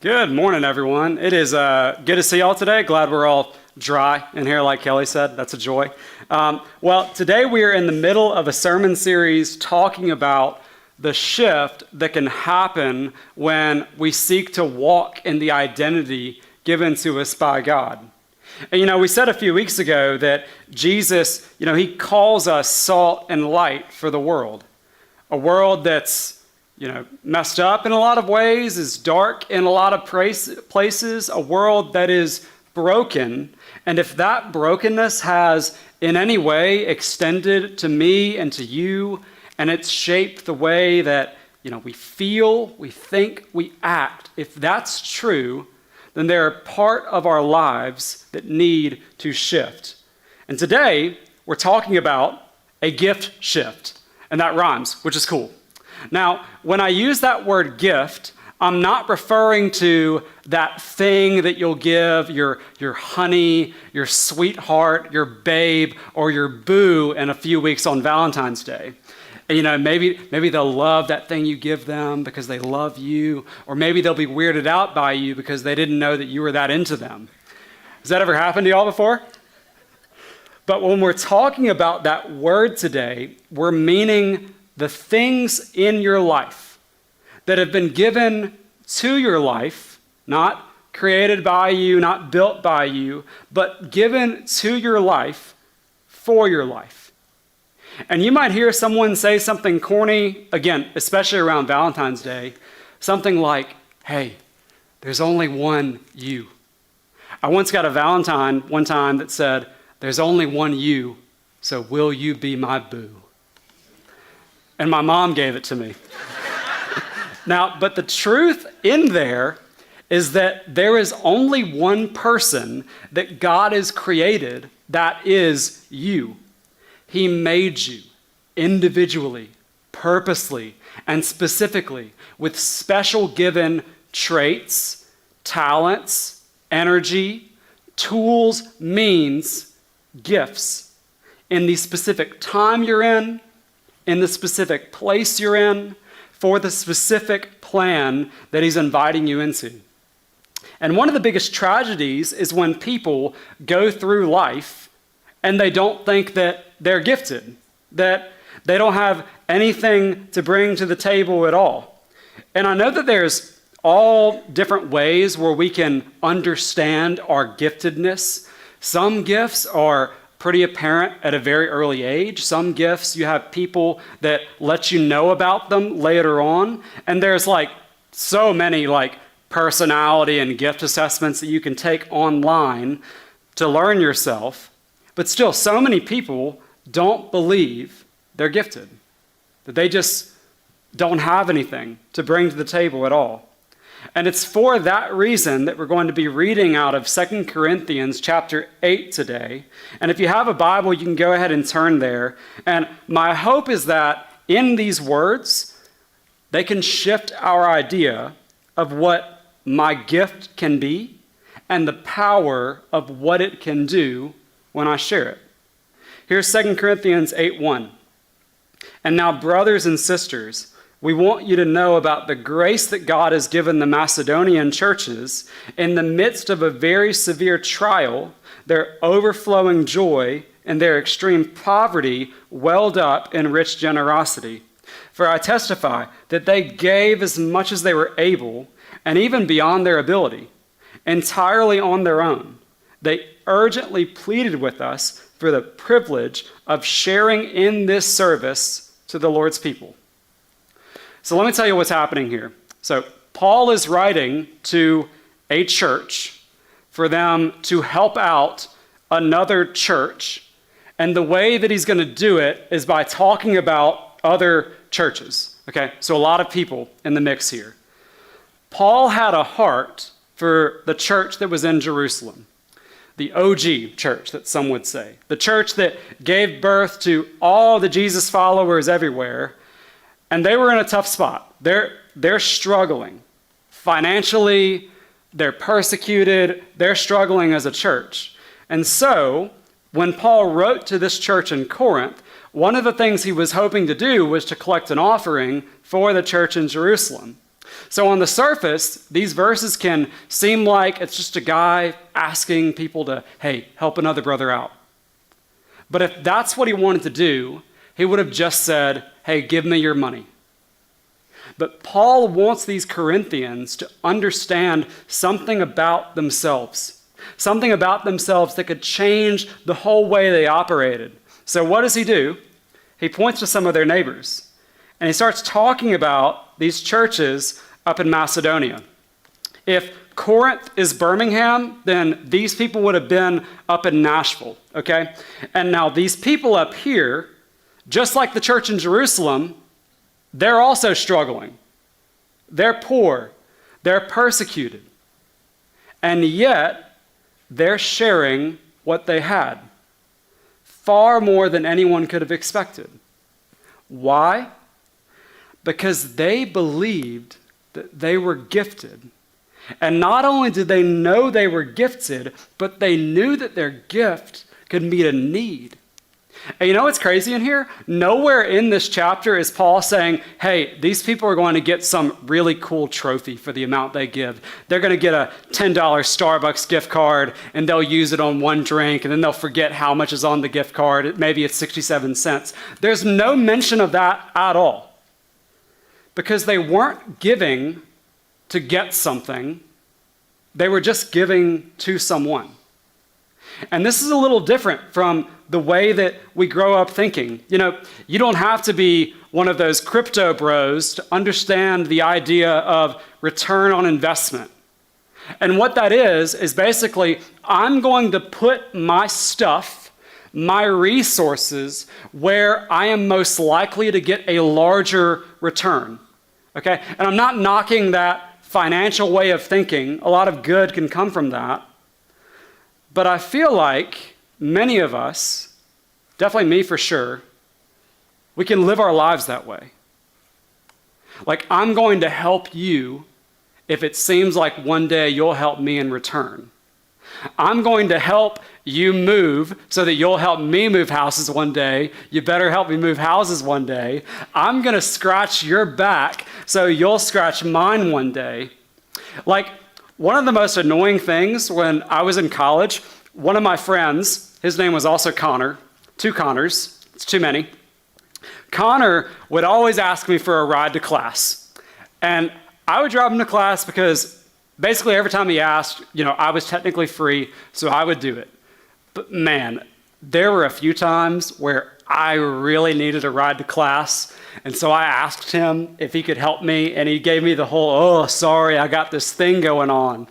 Good morning, everyone. It is good to see y'all today. Glad we're all dry in here, like Kelly said. That's a joy. Today we are in the middle of a sermon series talking about the shift that can happen when we seek to walk in the identity given to us by God. And we said a few weeks ago that Jesus, he calls us salt and light for the world. A world that's messed up in a lot of ways, is dark in a lot of places, a world that is broken. And if that brokenness has in any way extended to me and to you, and it's shaped the way that we feel, we think, we act, if that's true, then there are part of our lives that need to shift. And today, we're talking about a gift shift. And that rhymes, which is cool. Now, when I use that word gift, I'm not referring to that thing that you'll give your honey, your sweetheart, your babe, or your boo in a few weeks on Valentine's Day. And maybe they'll love that thing you give them because they love you, or maybe they'll be weirded out by you because they didn't know that you were that into them. Has that ever happened to y'all before? But when we're talking about that word today, we're meaning the things in your life that have been given to your life, not created by you, not built by you, but given to your life for your life. And you might hear someone say something corny, again, especially around Valentine's Day, something like, hey, there's only one you. I once got a Valentine one time that said, there's only one you, so will you be my boo? And my mom gave it to me. Now, but the truth in there is that there is only one person that God has created that is you. He made you individually, purposely, and specifically with special given traits, talents, energy, tools, means, gifts in the specific time you're in the specific place you're in, for the specific plan that he's inviting you into. And one of the biggest tragedies is when people go through life and they don't think that they're gifted, that they don't have anything to bring to the table at all. And I know that there's all different ways where we can understand our giftedness. Some gifts are pretty apparent at a very early age. Some gifts, you have people that let you know about them later on. And there's so many personality and gift assessments that you can take online to learn yourself. But still, so many people don't believe they're gifted, that they just don't have anything to bring to the table at all. And it's for that reason that we're going to be reading out of 2 Corinthians chapter 8 today. And if you have a Bible, you can go ahead and turn there. And my hope is that in these words, they can shift our idea of what my gift can be and the power of what it can do when I share it. Here's 2 Corinthians 8:1. And now, brothers and sisters, we want you to know about the grace that God has given the Macedonian churches in the midst of a very severe trial. Their overflowing joy and their extreme poverty welled up in rich generosity. For I testify that they gave as much as they were able, and even beyond their ability, entirely on their own. They urgently pleaded with us for the privilege of sharing in this service to the Lord's people. So let me tell you what's happening here. So Paul is writing to a church for them to help out another church. And the way that he's going to do it is by talking about other churches. Okay, so a lot of people in the mix here. Paul had a heart for the church that was in Jerusalem, the OG church that some would say, the church that gave birth to all the Jesus followers everywhere. And they were in a tough spot. They're struggling financially, they're persecuted, they're struggling as a church. And so, when Paul wrote to this church in Corinth, one of the things he was hoping to do was to collect an offering for the church in Jerusalem. So on the surface, these verses can seem like it's just a guy asking people to, hey, help another brother out. But if that's what he wanted to do, he would have just said, hey, give me your money. But Paul wants these Corinthians to understand something about themselves that could change the whole way they operated. So what does he do? He points to some of their neighbors, and he starts talking about these churches up in Macedonia. If Corinth is Birmingham, then these people would have been up in Nashville, okay? And now these people up here, just like the church in Jerusalem, they're also struggling. They're poor. They're persecuted. And yet, they're sharing what they had, far more than anyone could have expected. Why? Because they believed that they were gifted. And not only did they know they were gifted, but they knew that their gift could meet a need. And you know what's crazy in here? Nowhere in this chapter is Paul saying, hey, these people are going to get some really cool trophy for the amount they give. They're going to get a $10 Starbucks gift card, and they'll use it on one drink, and then they'll forget how much is on the gift card. Maybe it's 67 cents. There's no mention of that at all. Because they weren't giving to get something. They were just giving to someone. And this is a little different from the way that we grow up thinking. You know, you don't have to be one of those crypto bros to understand the idea of return on investment. And what that is basically, I'm going to put my stuff, my resources, where I am most likely to get a larger return. Okay? And I'm not knocking that financial way of thinking. A lot of good can come from that. But I feel like many of us, definitely me for sure, we can live our lives that way. Like, I'm going to help you if it seems like one day you'll help me in return. I'm going to help you move so that you'll help me move houses one day. You better help me move houses one day. I'm going to scratch your back so you'll scratch mine one day. Like, one of the most annoying things when I was in college, one of my friends, his name was also Connor, 2 Connors, it's too many. Connor would always ask me for a ride to class. And I would drive him to class because basically every time he asked, I was technically free, so I would do it. But man, there were a few times where I really needed a ride to class, and so I asked him if he could help me, and he gave me the whole, oh, sorry, I got this thing going on.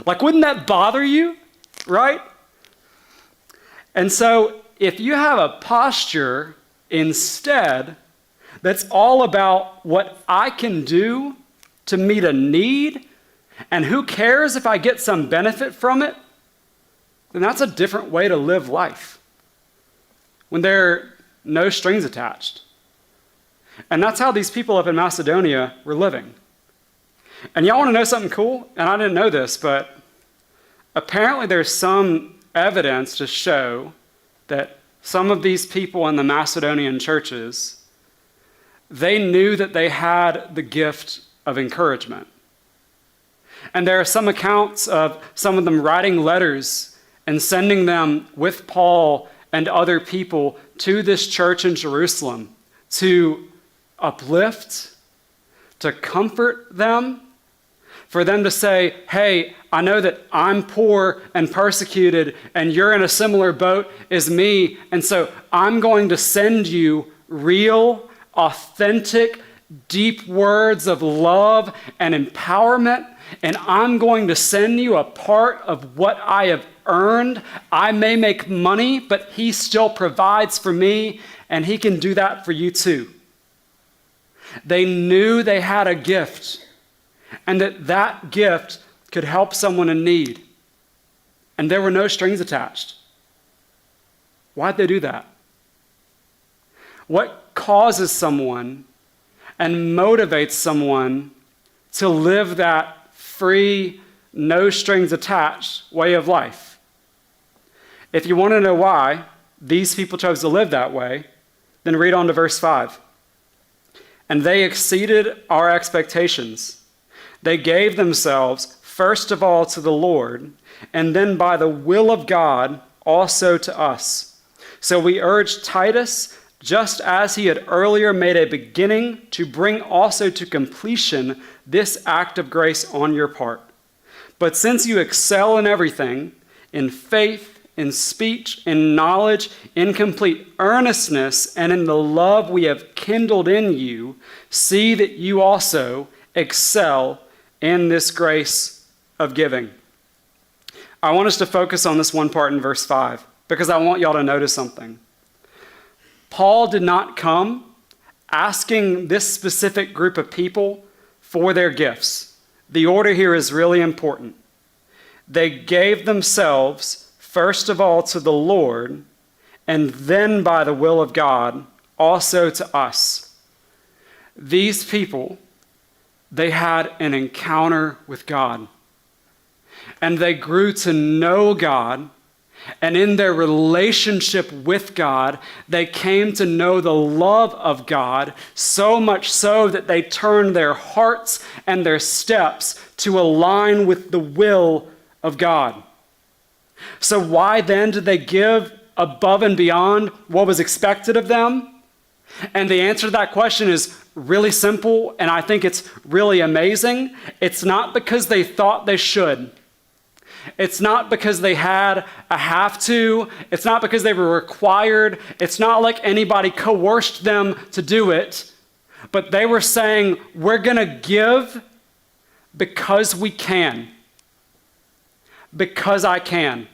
Like, wouldn't that bother you, right? And so if you have a posture instead that's all about what I can do to meet a need, and who cares if I get some benefit from it, then that's a different way to live life, when there are no strings attached. And that's how these people up in Macedonia were living. And y'all want to know something cool? And I didn't know this, but apparently there's some evidence to show that some of these people in the Macedonian churches, they knew that they had the gift of encouragement. And there are some accounts of some of them writing letters and sending them with Paul and other people to this church in Jerusalem to uplift, to comfort them, for them to say, hey, I know that I'm poor and persecuted and you're in a similar boat as me, and so I'm going to send you real, authentic, deep words of love and empowerment, and I'm going to send you a part of what I have earned. I may make money, but he still provides for me, and he can do that for you too. They knew they had a gift, and that gift could help someone in need. And there were no strings attached. Why'd they do that? What causes someone and motivates someone to live that free, no strings attached way of life? If you want to know why these people chose to live that way, then read on to verse 5. and they exceeded our expectations. They gave themselves, first of all, to the Lord, and then by the will of God, also to us. So we urge Titus, just as he had earlier made a beginning, to bring also to completion this act of grace on your part. But since you excel in everything, in faith, in speech, in knowledge, in complete earnestness, and in the love we have kindled in you, see that you also excel in this grace of giving. I want us to focus on this one part in verse 5 because I want y'all to notice something. Paul did not come asking this specific group of people for their gifts. The order here is really important. They gave themselves, first of all, to the Lord, and then by the will of God, also to us. These people, they had an encounter with God. And they grew to know God. And in their relationship with God, they came to know the love of God, so much so that they turned their hearts and their steps to align with the will of God. So why then did they give above and beyond what was expected of them? And the answer to that question is really simple, and I think it's really amazing. It's not because they thought they should. It's not because they had a have to. It's not because they were required. It's not like anybody coerced them to do it. But they were saying, we're going to give because we can. Because I can.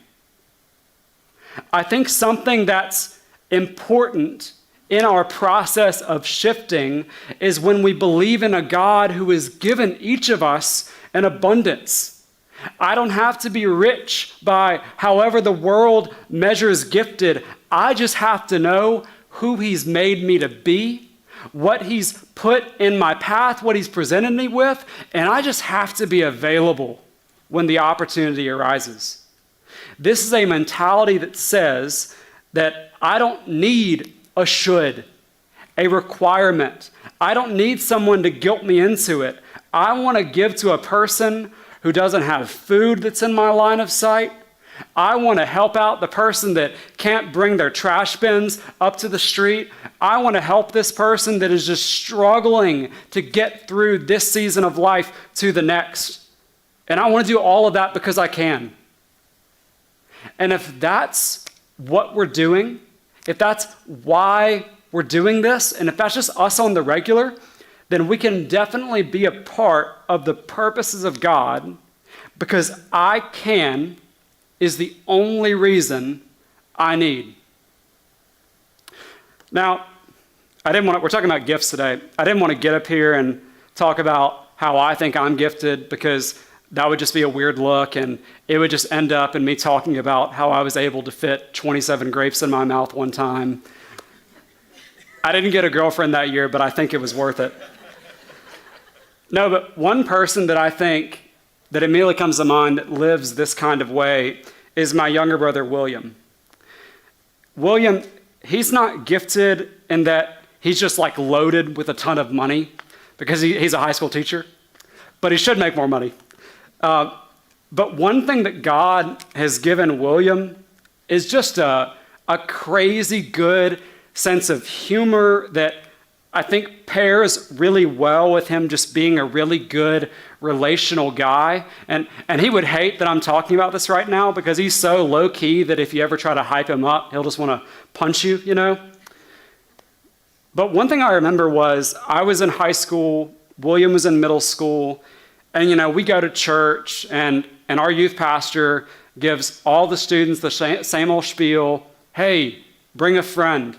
I think something that's important in our process of shifting is when we believe in a God who has given each of us an abundance. I don't have to be rich by however the world measures gifted. I just have to know who he's made me to be, what he's put in my path, what he's presented me with, and I just have to be available when the opportunity arises. This is a mentality that says that I don't need a should, a requirement. I don't need someone to guilt me into it. I want to give to a person who doesn't have food that's in my line of sight. I want to help out the person that can't bring their trash bins up to the street. I want to help this person that is just struggling to get through this season of life to the next. And I want to do all of that because I can. And if that's what we're doing, if that's why we're doing this, and if that's just us on the regular, then we can definitely be a part of the purposes of God, because I can is the only reason I need. Now, we're talking about gifts today. I didn't want to get up here and talk about how I think I'm gifted, because that would just be a weird look, and it would just end up in me talking about how I was able to fit 27 grapes in my mouth one time. I didn't get a girlfriend that year, but I think it was worth it. No, but one person that I think that immediately comes to mind that lives this kind of way is my younger brother, William. William, he's not gifted in that he's just like loaded with a ton of money because he's a high school teacher, but he should make more money. But one thing that God has given William is just a crazy good sense of humor that I think pairs really well with him just being a really good relational guy. And he would hate that I'm talking about this right now because he's so low key that if you ever try to hype him up, he'll just want to punch you, you know? But one thing I remember was I was in high school, William was in middle school, and we go to church and our youth pastor gives all the students the same old spiel. Hey, bring a friend.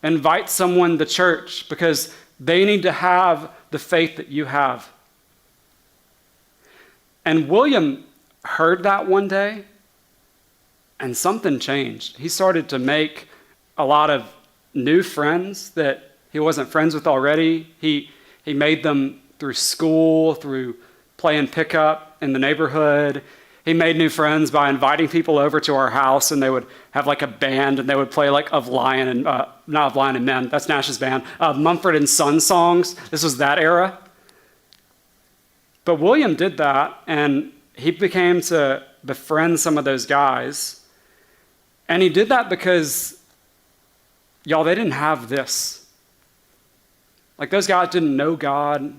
Invite someone to church because they need to have the faith that you have. And William heard that one day, and something changed. He started to make a lot of new friends that he wasn't friends with already. He made them through school, through playing pickup in the neighborhood. He made new friends by inviting people over to our house, and they would have like a band, and they would play like Of Lion and, not Of Lion and Men, that's Nash's band, Mumford & Sons songs. This was that era. But William did that, and he became to befriend some of those guys. And he did that because, y'all, they didn't have this. Like, those guys didn't know God.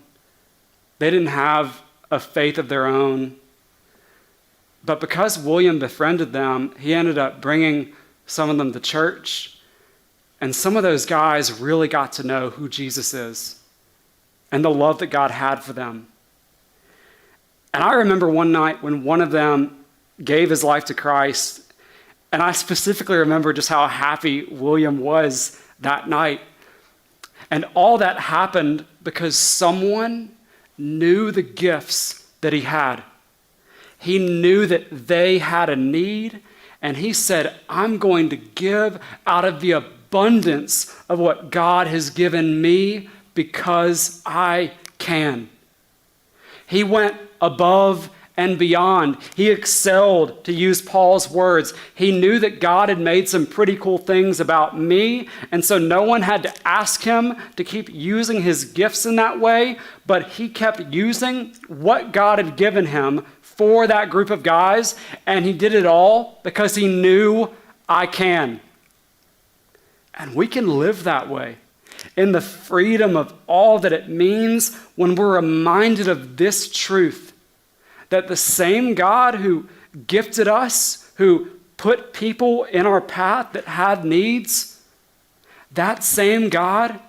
They didn't have a faith of their own. But because William befriended them, he ended up bringing some of them to church. And some of those guys really got to know who Jesus is and the love that God had for them. And I remember one night when one of them gave his life to Christ, and I specifically remember just how happy William was that night. And all that happened because someone knew the gifts that he had. He knew that they had a need, and he said, I'm going to give out of the abundance of what God has given me because I can. He went above and beyond. He excelled, to use Paul's words. He knew that God had made some pretty cool things about me, and so no one had to ask him to keep using his gifts in that way, but he kept using what God had given him for that group of guys, and he did it all because he knew I can. And we can live that way in the freedom of all that it means when we're reminded of this truth, that the same God who gifted us, who put people in our path that had needs, that same God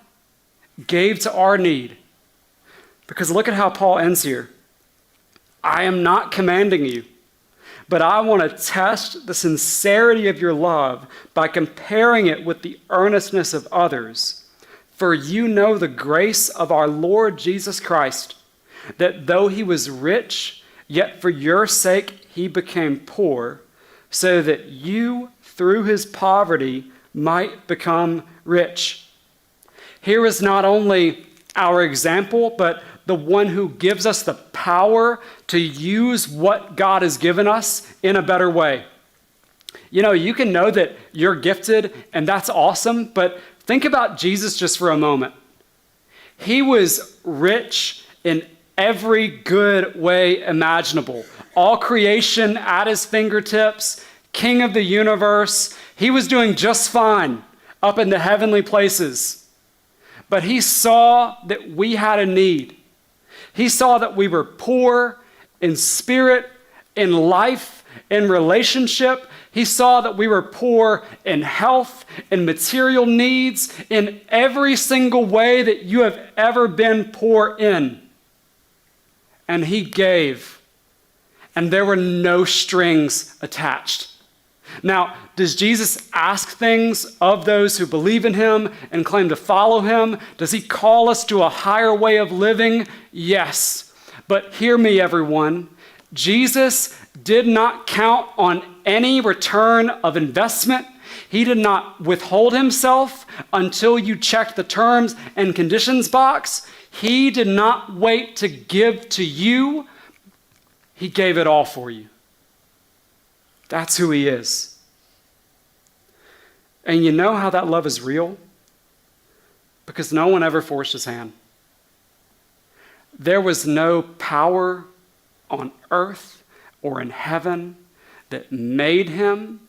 gave to our need. Because look at how Paul ends here. I am not commanding you, but I want to test the sincerity of your love by comparing it with the earnestness of others. For you know the grace of our Lord Jesus Christ, that though he was rich, yet for your sake he became poor, so that you, through his poverty, might become rich. Here is not only our example, but the one who gives us the power to use what God has given us in a better way. You know, you can know that you're gifted, and that's awesome, but think about Jesus just for a moment. He was rich in every good way imaginable. All creation at his fingertips, king of the universe. He was doing just fine up in the heavenly places. But he saw that we had a need. He saw that we were poor in spirit, in life, in relationship. He saw that we were poor in health, in material needs, in every single way that you have ever been poor in. And he gave, and there were no strings attached. Now, does Jesus ask things of those who believe in him and claim to follow him? Does he call us to a higher way of living? Yes. But hear me, everyone. Jesus did not count on any return of investment. He did not withhold himself until you checked the terms and conditions box. He did not wait to give to you. He gave it all for you. That's who he is. And you know how that love is real? Because no one ever forced his hand. There was no power on earth or in heaven that made him,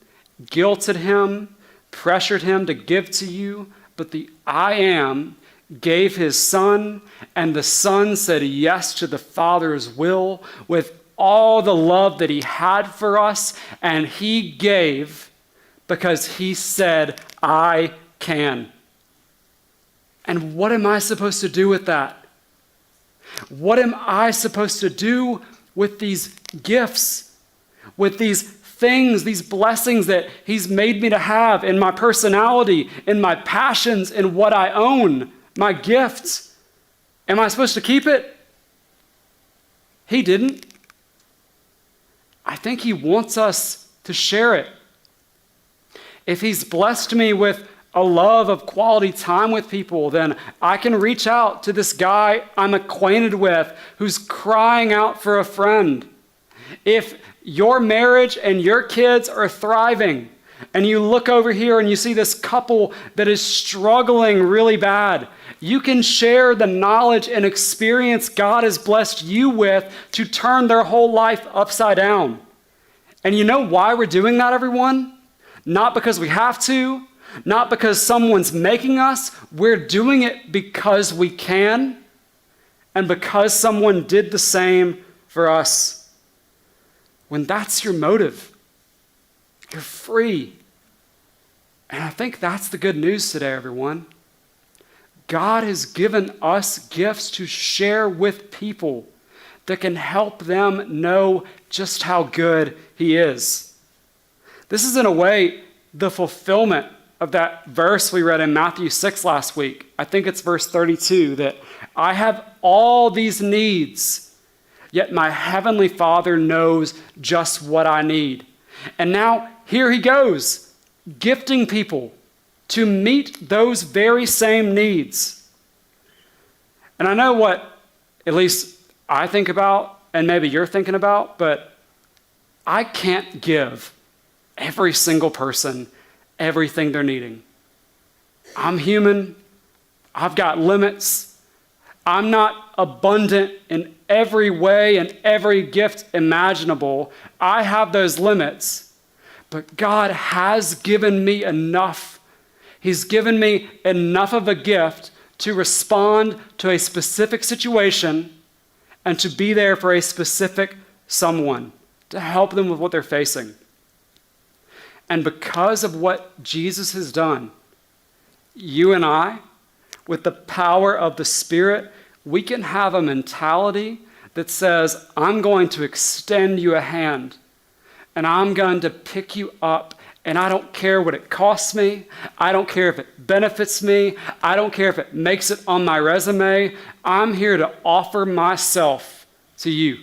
guilted him, pressured him to give to you, but the I Am gave his son, and the son said yes to the Father's will with all the love that he had for us, and he gave because he said, I can. And what am I supposed to do with that? What am I supposed to do with these gifts, with these things, these blessings that he's made me to have in my personality, in my passions, in what I own, my gifts? Am I supposed to keep it? He didn't. I think he wants us to share it. If he's blessed me with a love of quality time with people, then I can reach out to this guy I'm acquainted with who's crying out for a friend. If your marriage and your kids are thriving, and you look over here and you see this couple that is struggling really bad, you can share the knowledge and experience God has blessed you with to turn their whole life upside down. And you know why we're doing that, everyone? Not because we have to, not because someone's making us. We're doing it because we can, and because someone did the same for us. When that's your motive, you're free. And I think that's the good news today, everyone. God has given us gifts to share with people that can help them know just how good He is. This is, in a way, the fulfillment of that verse we read in Matthew 6 last week. I think it's verse 32, that I have all these needs, yet my heavenly Father knows just what I need. And now here He goes, gifting people to meet those very same needs. And I know what, at least I think about, and maybe you're thinking about, but I can't give every single person everything they're needing. I'm human. I've got limits. I'm not abundant in every way and every gift imaginable. I have those limits, but God has given me enough. He's given me enough of a gift to respond to a specific situation and to be there for a specific someone, to help them with what they're facing. And because of what Jesus has done, you and I, with the power of the Spirit, we can have a mentality that says, I'm going to extend you a hand, and I'm going to pick you up, and I don't care what it costs me. I don't care if it benefits me. I don't care if it makes it on my resume. I'm here to offer myself to you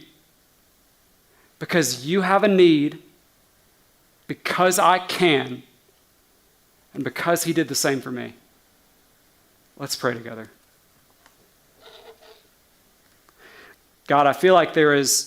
because you have a need, because I can, and because He did the same for me. Let's pray together. God, I feel like there is